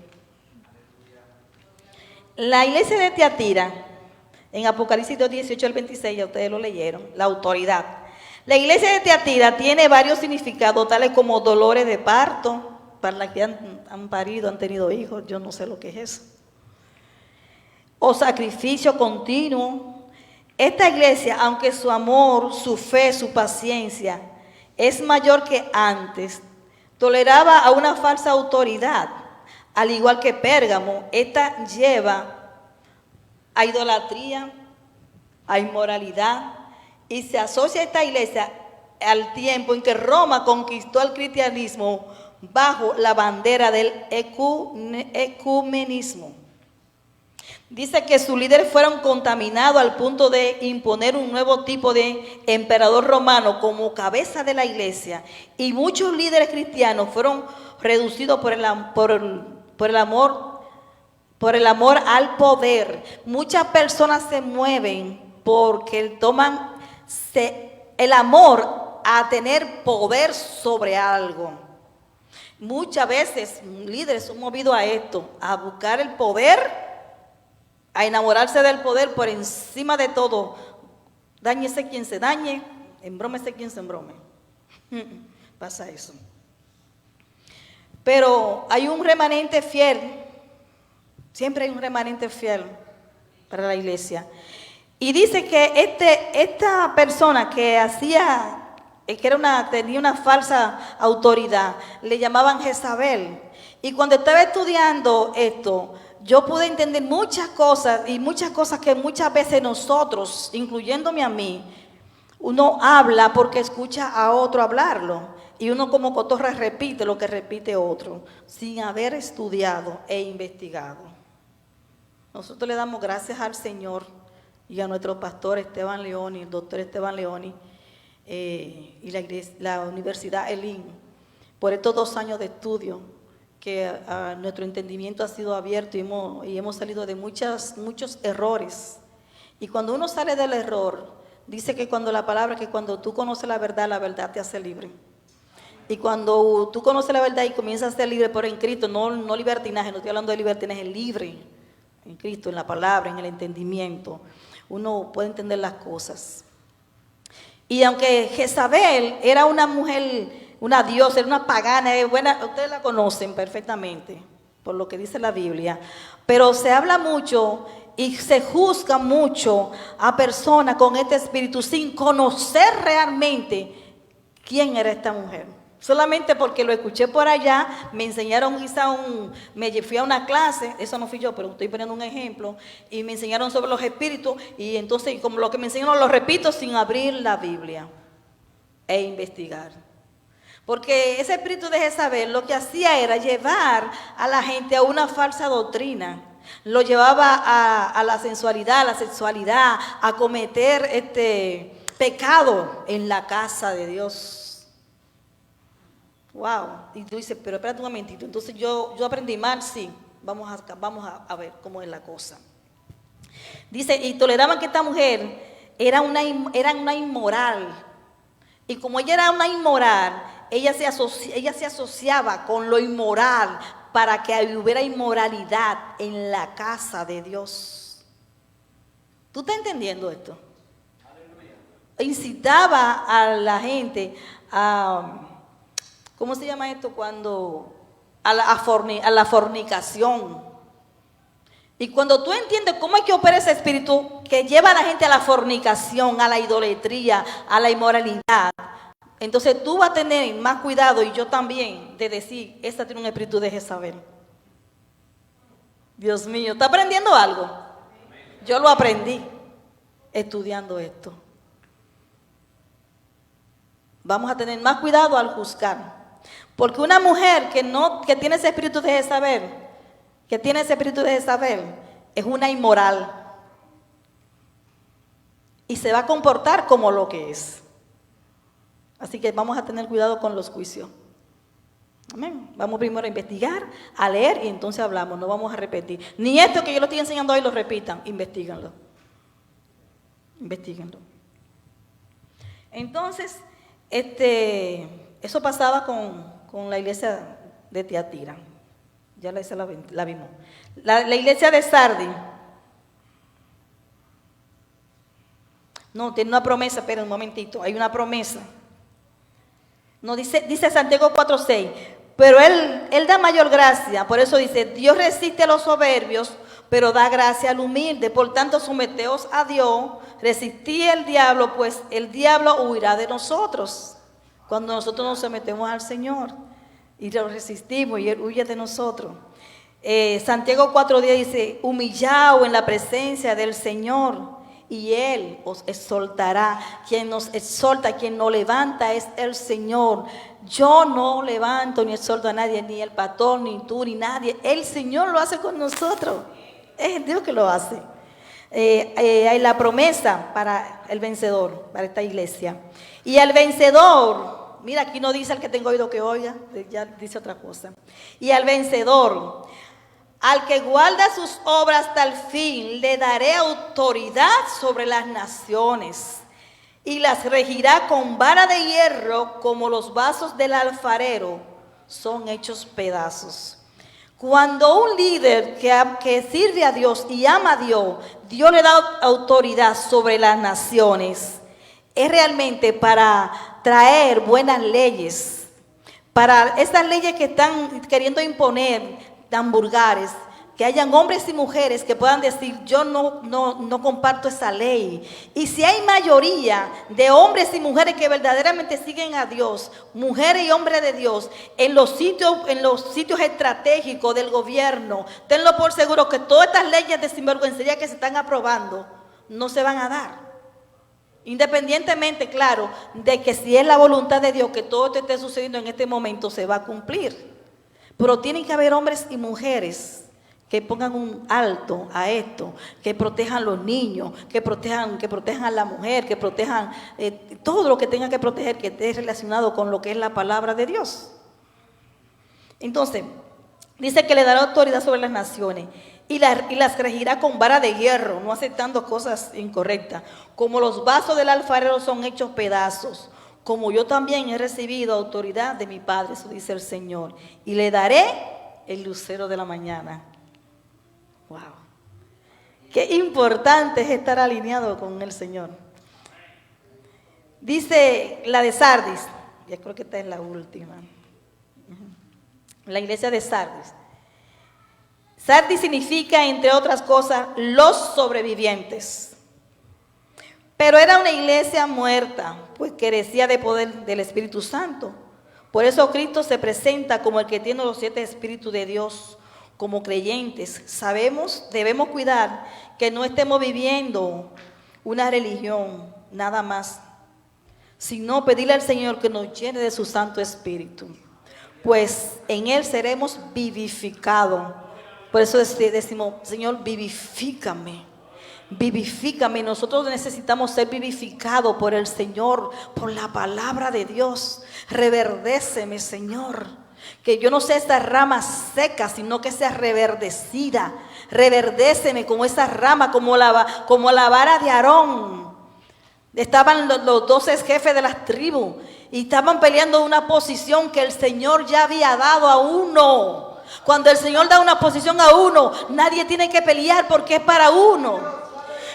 La iglesia de Tiatira, en Apocalipsis 18 al 26, ya ustedes lo leyeron, la autoridad. La iglesia de Tiatira tiene varios significados, tales como dolores de parto, para las que han parido, han tenido hijos, yo no sé lo que es eso. O sacrificio continuo. Esta iglesia, aunque su amor, su fe, su paciencia es mayor que antes, toleraba a una falsa autoridad, al igual que Pérgamo. Esta lleva a idolatría, a inmoralidad, y se asocia a esta iglesia al tiempo en que Roma conquistó el cristianismo bajo la bandera del ecumenismo. Dice que sus líderes fueron contaminados al punto de imponer un nuevo tipo de emperador romano como cabeza de la iglesia, y muchos líderes cristianos fueron reducidos por el amor al poder. Muchas personas se mueven porque toman el amor a tener poder sobre algo. Muchas veces líderes son movidos a esto, a buscar el poder, a enamorarse del poder por encima de todo. Dáñese quien se dañe, embrómese quien se embrome. Pasa eso. Pero hay un remanente fiel. Siempre hay un remanente fiel para la iglesia. Y dice que esta persona que tenía una falsa autoridad, le llamaban Jezabel. Y cuando estaba estudiando esto, yo pude entender muchas cosas que muchas veces nosotros, incluyéndome a mí, uno habla porque escucha a otro hablarlo. Y uno como cotorra repite lo que repite otro, sin haber estudiado e investigado. Nosotros le damos gracias al Señor y a nuestro pastor Esteban Leoni, el doctor Esteban Leoni, y la Universidad Elín, por estos 2 años de estudio, que nuestro entendimiento ha sido abierto y hemos salido de muchos errores. Y cuando uno sale del error, dice que cuando tú conoces la verdad te hace libre. Y cuando tú conoces la verdad y comienzas a ser libre por en Cristo, no libertinaje, no estoy hablando de libertinaje, libre en Cristo, en la palabra, en el entendimiento, uno puede entender las cosas. Y aunque Jezabel era una mujer, una diosa, era una pagana, buena, ustedes la conocen perfectamente, por lo que dice la Biblia, pero se habla mucho y se juzga mucho a personas con este espíritu sin conocer realmente quién era esta mujer. Solamente porque lo escuché por allá, me enseñaron me fui a una clase, eso no fui yo, pero estoy poniendo un ejemplo, y me enseñaron sobre los espíritus, y entonces como lo que me enseñaron lo repito sin abrir la Biblia e investigar. Porque ese espíritu de Jezabel lo que hacía era llevar a la gente a una falsa doctrina. Lo llevaba a la sensualidad, a la sexualidad, a cometer pecado en la casa de Dios. Wow, y tú dices, pero espérate un momentito, entonces yo aprendí mal, sí, vamos a ver cómo es la cosa. Dice, y toleraban que esta mujer era una inmoral, y como ella era una inmoral, ella se asociaba con lo inmoral para que hubiera inmoralidad en la casa de Dios. ¿Tú estás entendiendo esto? Incitaba a la gente a... ¿Cómo se llama esto? A la fornicación. Y cuando tú entiendes cómo es que opera ese espíritu que lleva a la gente a la fornicación, a la idolatría, a la inmoralidad, entonces tú vas a tener más cuidado, y yo también, de decir, esta tiene un espíritu de Jezabel. Dios mío, ¿está aprendiendo algo? Yo lo aprendí estudiando esto. Vamos a tener más cuidado al juzgar. Porque una mujer que tiene ese espíritu de Jezabel, es una inmoral. Y se va a comportar como lo que es. Así que vamos a tener cuidado con los juicios. Amén. Vamos primero a investigar, a leer y entonces hablamos, no vamos a repetir. Ni esto que yo lo estoy enseñando hoy lo repitan, investíguenlo. Entonces, eso pasaba con la iglesia de Tiatira. Ya la vimos. La iglesia de Sardis. No, tiene una promesa, espera un momentito, hay una promesa. No, dice Santiago 4:6, pero él da mayor gracia, por eso dice, Dios resiste a los soberbios, pero da gracia al humilde. Por tanto, someteos a Dios, resistid al diablo, pues el diablo huirá de nosotros. Cuando nosotros nos sometemos al Señor y lo resistimos y Él huye de nosotros. Santiago 4:10 dice, humillaos en la presencia del Señor y Él os exaltará. Quien nos exalta, quien nos levanta es el Señor. Yo no levanto ni exalto a nadie, ni el pastor, ni tú, ni nadie. El Señor lo hace con nosotros. Es Dios que lo hace. Hay la promesa para el vencedor, para esta iglesia. Y al vencedor, mira, aquí no dice al que tengo oído que oiga, ya dice otra cosa. Y al vencedor, al que guarda sus obras hasta el fin, le daré autoridad sobre las naciones y las regirá con vara de hierro, como los vasos del alfarero son hechos pedazos. Cuando un líder que sirve a Dios y ama a Dios, Dios le da autoridad sobre las naciones. Es realmente para traer buenas leyes, para esas leyes que están queriendo imponer tan vulgares, que hayan hombres y mujeres que puedan decir, yo no comparto esa ley. Y si hay mayoría de hombres y mujeres que verdaderamente siguen a Dios, mujeres y hombres de Dios, en los sitios estratégicos del gobierno, tenlo por seguro que todas estas leyes de sinvergüencería que se están aprobando no se van a dar. Independientemente, claro, de que si es la voluntad de Dios que todo esto esté sucediendo en este momento, se va a cumplir. Pero tienen que haber hombres y mujeres que pongan un alto a esto, que protejan a los niños, que protejan a la mujer, que protejan todo lo que tengan que proteger, que esté relacionado con lo que es la palabra de Dios. Entonces, dice que le dará autoridad sobre las naciones y las regirá con vara de hierro, no aceptando cosas incorrectas. Como los vasos del alfarero son hechos pedazos, como yo también he recibido autoridad de mi Padre, eso dice el Señor, y le daré el lucero de la mañana. Wow. Qué importante es estar alineado con el Señor. Dice la de Sardis, ya creo que esta es la última. La iglesia de Sardis. Sardis significa, entre otras cosas, los sobrevivientes. Pero era una iglesia muerta, pues carecía de poder del Espíritu Santo. Por eso Cristo se presenta como el que tiene los 7 espíritus de Dios. Como creyentes, debemos cuidar que no estemos viviendo una religión nada más, sino pedirle al Señor que nos llene de su Santo Espíritu, pues en Él seremos vivificados. Por eso decimos, Señor, vivifícame. Vivifícame. Nosotros necesitamos ser vivificados por el Señor, por la palabra de Dios. Reverdéceme, Señor. Que yo no sea esta rama seca, sino que sea reverdecida. Reverdéceme como esa rama, como la vara de Aarón. Estaban los 12 jefes de las tribus y estaban peleando una posición que el Señor ya había dado a uno. Cuando el Señor da una posición a uno, nadie tiene que pelear porque es para uno.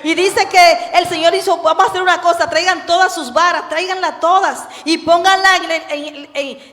Y dice que el Señor dijo, vamos a hacer una cosa, traigan todas sus varas, tráiganlas todas y pónganla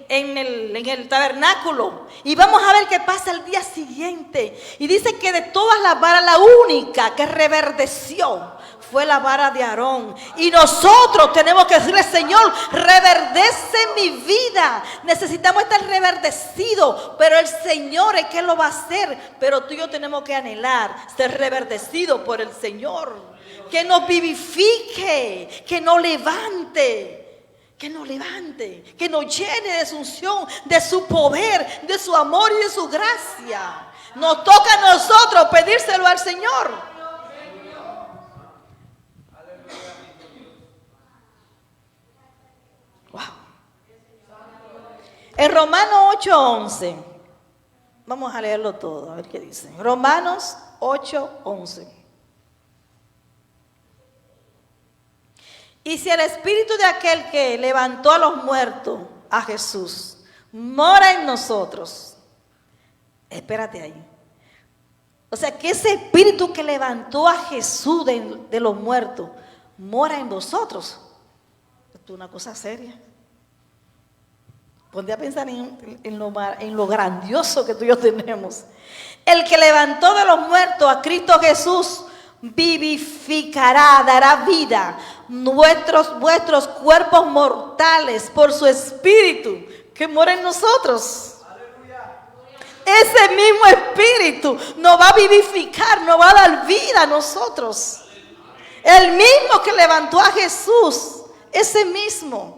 en el tabernáculo. Y vamos a ver qué pasa el día siguiente. Y dice que de todas las varas, la única que reverdeció fue la vara de Aarón. Y nosotros tenemos que decirle, Señor, reverdece mi vida. Necesitamos estar reverdecidos, pero el Señor es que lo va a hacer. Pero tú y yo tenemos que anhelar ser reverdecidos por el Señor. Que nos vivifique, que nos levante. Que nos levante, que nos llene de su unción, de su poder, de su amor y de su gracia. Nos toca a nosotros pedírselo al Señor. Wow. En Romanos 8:11, vamos a leerlo todo, a ver qué dice. Romanos 8:11. Y si el espíritu de aquel que levantó a los muertos, a Jesús, mora en nosotros. Espérate ahí. O sea, que ese espíritu que levantó a Jesús de los muertos, mora en vosotros. Esto es una cosa seria. Ponte a pensar en lo grandioso que tú y yo tenemos. El que levantó de los muertos a Cristo Jesús, vivificará, dará vida vuestros cuerpos mortales por su espíritu que mora en nosotros. Ese mismo espíritu nos va a vivificar, nos va a dar vida a nosotros. El mismo que levantó a Jesús, ese mismo.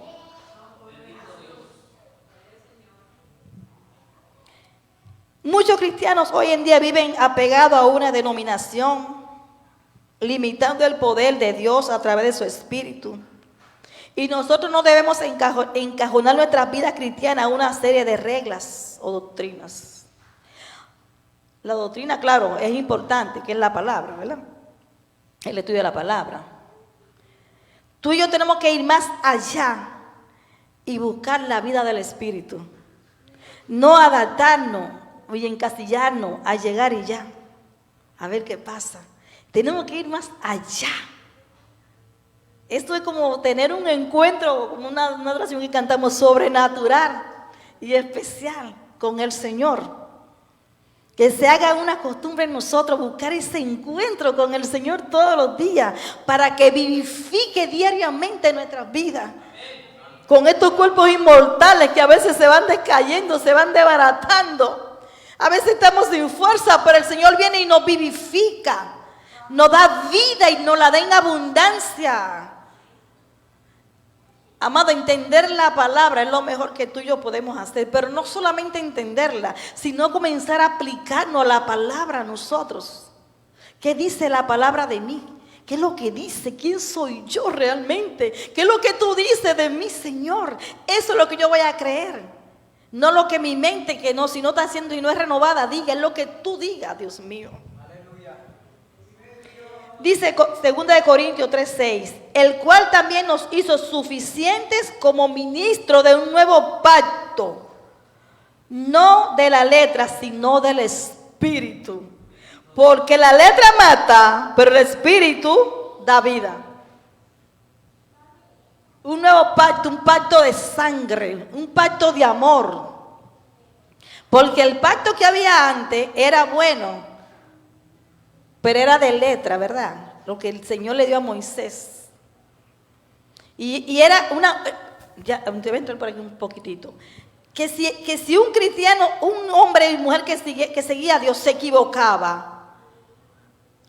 Muchos cristianos hoy en día viven apegados a una denominación, limitando el poder de Dios a través de su espíritu. Y nosotros no debemos encajonar nuestra vida cristiana a una serie de reglas o doctrinas. La doctrina, claro, es importante, que es la palabra, ¿verdad? El estudio de la palabra. Tú y yo tenemos que ir más allá y buscar la vida del Espíritu. No adaptarnos y encasillarnos a llegar y ya, a ver qué pasa. Tenemos que ir más allá. Esto es como tener un encuentro, como una oración que cantamos, sobrenatural y especial con el Señor. Que se haga una costumbre en nosotros buscar ese encuentro con el Señor todos los días para que vivifique diariamente nuestras vidas. Con estos cuerpos inmortales que a veces se van descayendo, se van desbaratando. A veces estamos sin fuerza, pero el Señor viene y nos vivifica. Nos da vida y nos la da en abundancia. Amado, entender la palabra es lo mejor que tú y yo podemos hacer, pero no solamente entenderla, sino comenzar a aplicarnos la palabra a nosotros. ¿Qué dice la palabra de mí? ¿Qué es lo que dice? ¿Quién soy yo realmente? ¿Qué es lo que tú dices de mí, Señor? Eso es lo que yo voy a creer. No lo que mi mente, que no, si no está haciendo y no es renovada, diga, es lo que tú digas, Dios mío. Dice 2 Corintios 3:6, el cual también nos hizo suficientes como ministro de un nuevo pacto, no de la letra, sino del espíritu. Porque la letra mata, pero el espíritu da vida. Un nuevo pacto, un pacto de sangre, un pacto de amor. Porque el pacto que había antes era bueno, pero era de letra, ¿verdad? Lo que el Señor le dio a Moisés. Y era una, ya te voy a entrar por aquí un poquitito. Que si un cristiano, un hombre y mujer que seguía a Dios se equivocaba,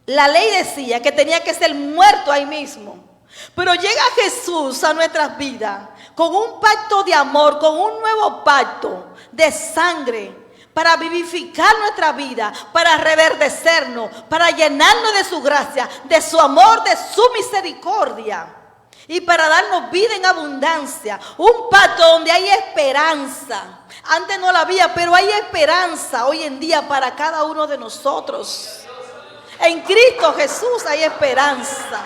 la ley decía que tenía que ser muerto ahí mismo. Pero llega Jesús a nuestras vidas con un pacto de amor, con un nuevo pacto de sangre para vivificar nuestra vida, para reverdecernos, para llenarnos de su gracia, de su amor, de su misericordia y para darnos vida en abundancia. Un pacto donde hay esperanza. Antes no la había, pero hay esperanza hoy en día para cada uno de nosotros. En Cristo Jesús hay esperanza.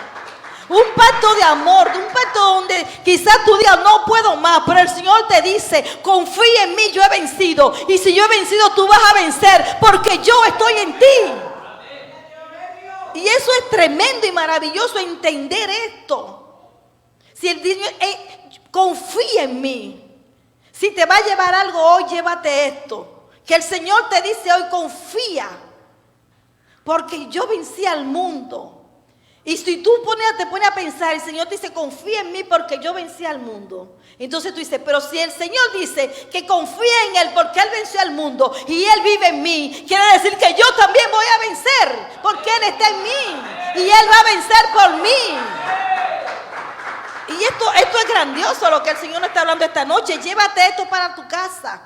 Un pacto de amor, un pacto donde quizás tú digas no puedo más, pero el Señor te dice confía en mí, yo he vencido, y si yo he vencido tú vas a vencer porque yo estoy en ti. Y eso es tremendo y maravilloso entender esto. Si el niño confía en mí, si te va a llevar algo hoy, llévate esto, que el Señor te dice hoy confía, porque yo vencí al mundo. Y si tú te pones a pensar, el Señor dice, confía en mí porque yo vencí al mundo. Entonces tú dices, pero si el Señor dice que confía en Él porque Él venció al mundo y Él vive en mí, quiere decir que yo también voy a vencer porque Él está en mí y Él va a vencer por mí. Y esto es grandioso lo que el Señor nos está hablando esta noche. Llévate esto para tu casa.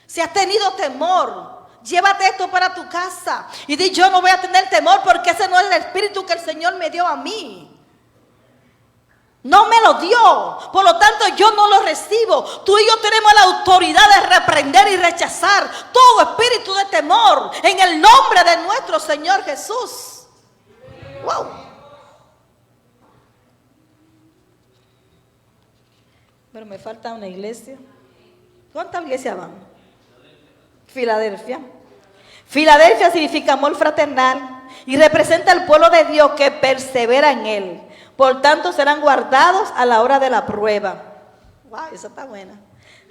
Si has tenido temor, llévate esto para tu casa y di yo no voy a tener temor porque ese no es el espíritu que el Señor me dio a mí. No me lo dio, por lo tanto yo no lo recibo. Tú y yo tenemos la autoridad de reprender y rechazar todo espíritu de temor en el nombre de nuestro Señor Jesús. Wow. Pero me falta una iglesia. ¿Cuántas iglesias van? Filadelfia. Filadelfia significa amor fraternal y representa al pueblo de Dios que persevera en él. Por tanto, serán guardados a la hora de la prueba. Wow, esa está buena.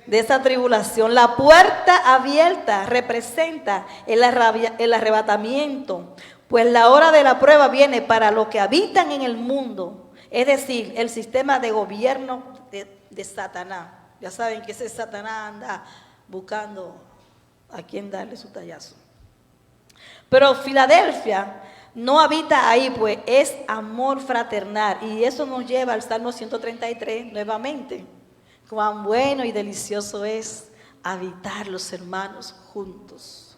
De esa tribulación. La puerta abierta representa el arrebatamiento, pues la hora de la prueba viene para los que habitan en el mundo, es decir, el sistema de gobierno de Satanás. Ya saben que ese Satanás anda buscando a quien darle su tallazo. Pero Filadelfia no habita ahí, pues es amor fraternal. Y eso nos lleva al Salmo 133 nuevamente. Cuán bueno y delicioso es habitar los hermanos juntos.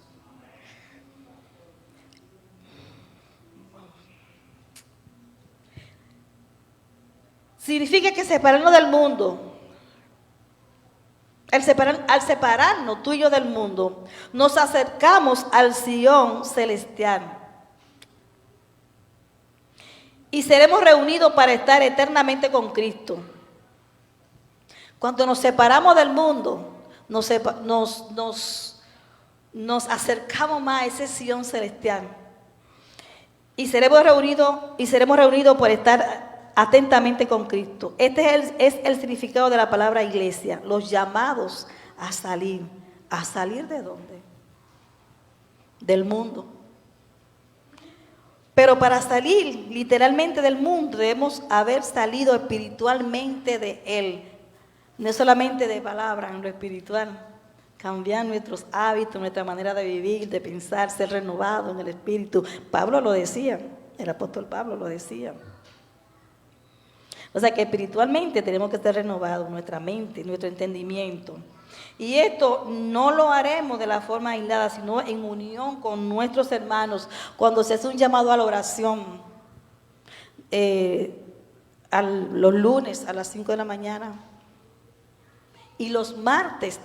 Significa que separarnos del mundo. Al separarnos tú y yo del mundo, nos acercamos al Sión celestial. Y seremos reunidos para estar eternamente con Cristo. Cuando nos separamos del mundo, nos acercamos más a ese Sión celestial. Y seremos reunidos por estar atentamente con Cristo. Este es el significado de la palabra iglesia. Los llamados a salir. ¿A salir de dónde? Del mundo. Pero para salir literalmente del mundo debemos haber salido espiritualmente de él. No solamente de palabra, en lo espiritual. Cambiar nuestros hábitos, nuestra manera de vivir, de pensar, ser renovado en el espíritu. Pablo lo decía, el apóstol Pablo lo decía. O sea que espiritualmente tenemos que estar renovados, nuestra mente, nuestro entendimiento. Y esto no lo haremos de la forma aislada, sino en unión con nuestros hermanos, cuando se hace un llamado a la oración, los lunes a las 5 de la mañana. Y los martes,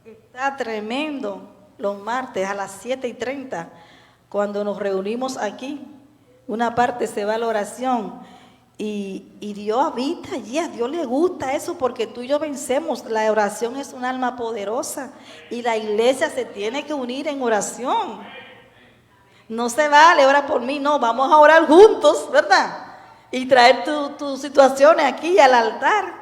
está tremendo, los martes a las 7:30, cuando nos reunimos aquí una parte se va a la oración. Y Dios habita allí, a Dios le gusta eso porque tú y yo vencemos. La oración es un alma poderosa y la iglesia se tiene que unir en oración. No se vale, ora por mí, no, vamos a orar juntos, ¿verdad? Y traer tus situaciones aquí al altar.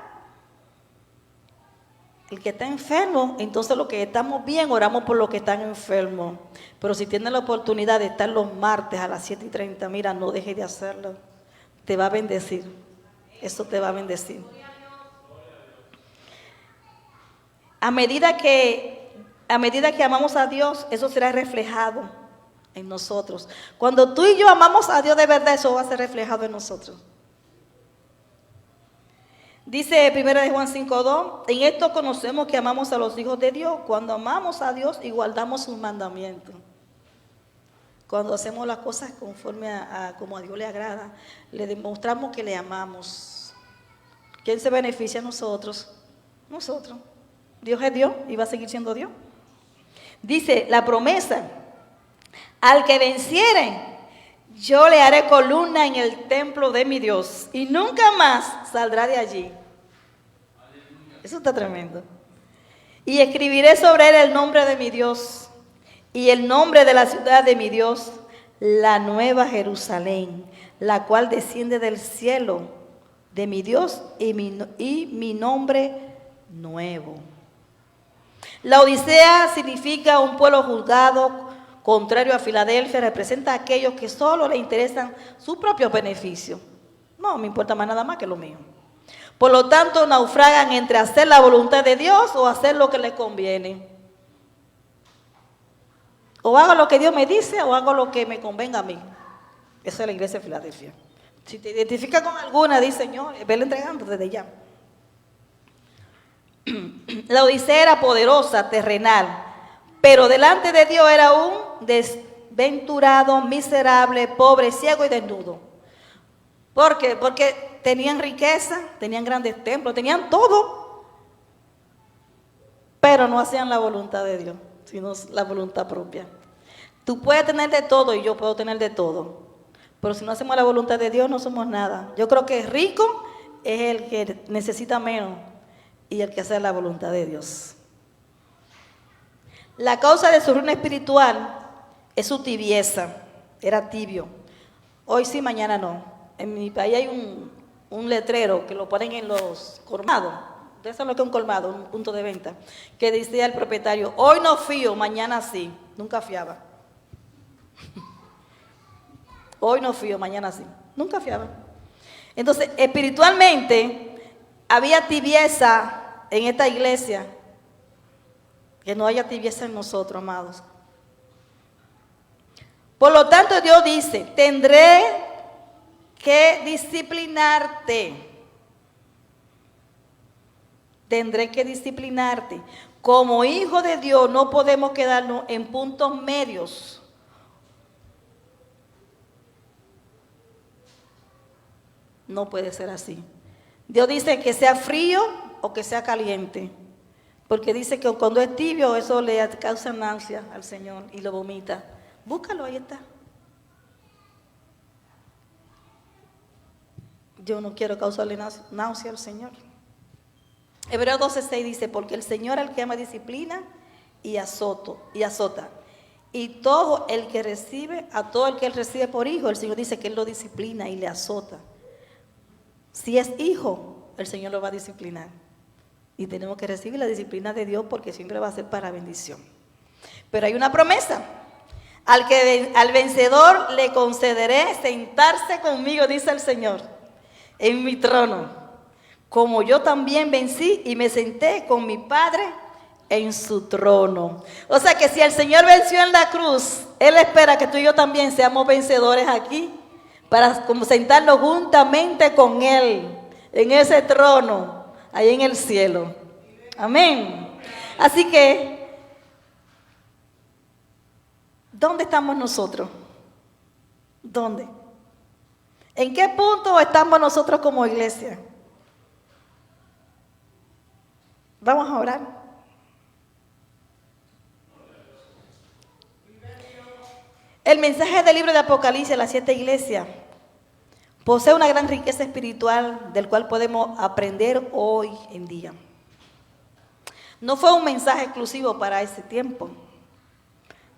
El que está enfermo, entonces los que estamos bien, oramos por los que están enfermos. Pero si tienes la oportunidad de estar los martes a las 7:30, mira, no dejes de hacerlo. Te va a bendecir. Eso te va a bendecir. A medida que amamos a Dios, eso será reflejado en nosotros. Cuando tú y yo amamos a Dios de verdad, eso va a ser reflejado en nosotros. Dice 1 de Juan 5:2, en esto conocemos que amamos a los hijos de Dios, cuando amamos a Dios y guardamos sus mandamientos. Cuando hacemos las cosas conforme como a Dios le agrada, le demostramos que le amamos. ¿Quién se beneficia? Nosotros. Nosotros. Dios es Dios y va a seguir siendo Dios. Dice la promesa, al que venciere, yo le haré columna en el templo de mi Dios y nunca más saldrá de allí. Eso está tremendo. Y escribiré sobre él el nombre de mi Dios y el nombre de la ciudad de mi Dios, la nueva Jerusalén, la cual desciende del cielo de mi Dios y mi nombre nuevo. La Odisea significa un pueblo juzgado, contrario a Filadelfia, representa a aquellos que solo le interesan sus propios beneficios. No me importa más nada más que lo mío. Por lo tanto, naufragan entre hacer la voluntad de Dios o hacer lo que les conviene. O hago lo que Dios me dice o hago lo que me convenga a mí. Esa es la iglesia de Filadelfia. Si te identificas con alguna, dice Señor, vele entregando desde ya. La Odisea era poderosa, terrenal, pero delante de Dios era un desventurado, miserable, pobre, ciego y desnudo. ¿Por qué? Porque tenían riqueza, tenían grandes templos, tenían todo, pero no hacían la voluntad de Dios, sino la voluntad propia. Tú puedes tener de todo y yo puedo tener de todo, pero si no hacemos la voluntad de Dios no somos nada. Yo creo que el rico es el que necesita menos y el que hace la voluntad de Dios. La causa de su ruina espiritual es su tibieza. Era tibio. Hoy sí, mañana no. En mi país hay un letrero que lo ponen en los colmados. Ustedes saben lo que es un colmado, un punto de venta, que decía el propietario, hoy no fío, mañana sí. Nunca fiaba. Hoy no fío, mañana sí. Nunca fiaba. Entonces, espiritualmente, había tibieza en esta iglesia. Que no haya tibieza en nosotros, amados. Por lo tanto, Dios dice, tendré que disciplinarte. Tendré que disciplinarte. Como hijo de Dios no podemos quedarnos en puntos medios. No puede ser así. Dios dice que sea frío o que sea caliente. Porque dice que cuando es tibio, eso le causa náusea al Señor y lo vomita. Búscalo, ahí está. Yo no quiero causarle náusea al Señor. Hebreos 12:6 dice, porque el Señor al que ama disciplina y azota. Y todo el que recibe, a todo el que él recibe por hijo, el Señor dice que él lo disciplina y le azota. Si es hijo, el Señor lo va a disciplinar. Y tenemos que recibir la disciplina de Dios porque siempre va a ser para bendición. Pero hay una promesa. Al vencedor le concederé sentarse conmigo, dice el Señor, en mi trono. Como yo también vencí y me senté con mi Padre en su trono. O sea que si el Señor venció en la cruz, Él espera que tú y yo también seamos vencedores aquí. Para como sentarnos juntamente con Él en ese trono, ahí en el cielo. Amén. Así que, ¿dónde estamos nosotros? ¿Dónde? ¿En qué punto estamos nosotros como iglesia? Vamos a orar. El mensaje del libro de Apocalipsis a las 7 iglesias posee una gran riqueza espiritual del cual podemos aprender hoy en día. No fue un mensaje exclusivo para ese tiempo,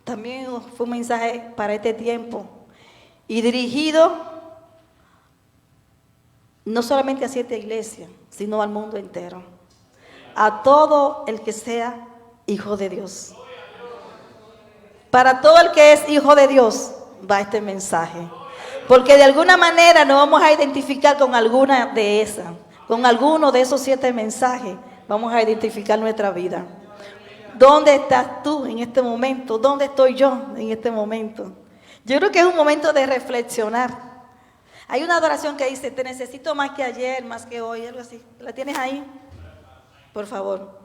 también fue un mensaje para este tiempo y dirigido no solamente a 7 iglesias, sino al mundo entero, a todo el que sea hijo de Dios. Para todo el que es hijo de Dios va este mensaje, porque de alguna manera nos vamos a identificar con alguna de esas, con alguno de esos 7 mensajes, vamos a identificar nuestra vida. ¿Dónde estás tú en este momento? ¿Dónde estoy yo en este momento? Yo creo que es un momento de reflexionar. Hay una adoración que dice, te necesito más que ayer, más que hoy, algo así. ¿La tienes ahí? Por favor.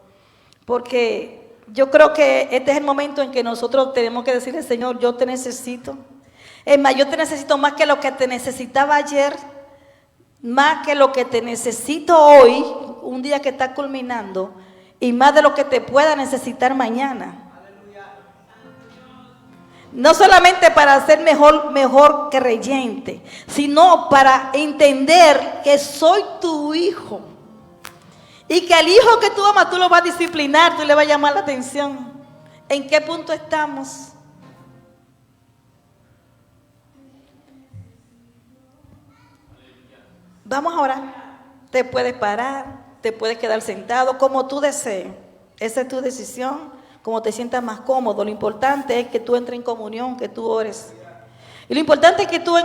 Porque yo creo que este es el momento en que nosotros tenemos que decirle, Señor, yo te necesito. Es más, yo te necesito más que lo que te necesitaba ayer, más que lo que te necesito hoy, un día que está culminando, y más de lo que te pueda necesitar mañana. No solamente para ser mejor creyente, sino para entender que soy tu hijo. Y que al hijo que tú amas, tú lo vas a disciplinar, tú le vas a llamar la atención. ¿En qué punto estamos? Vamos a orar. Te puedes parar, te puedes quedar sentado, como tú desees. Esa es tu decisión, como te sientas más cómodo. Lo importante es que tú entres en comunión, que tú ores. Y lo importante es que tú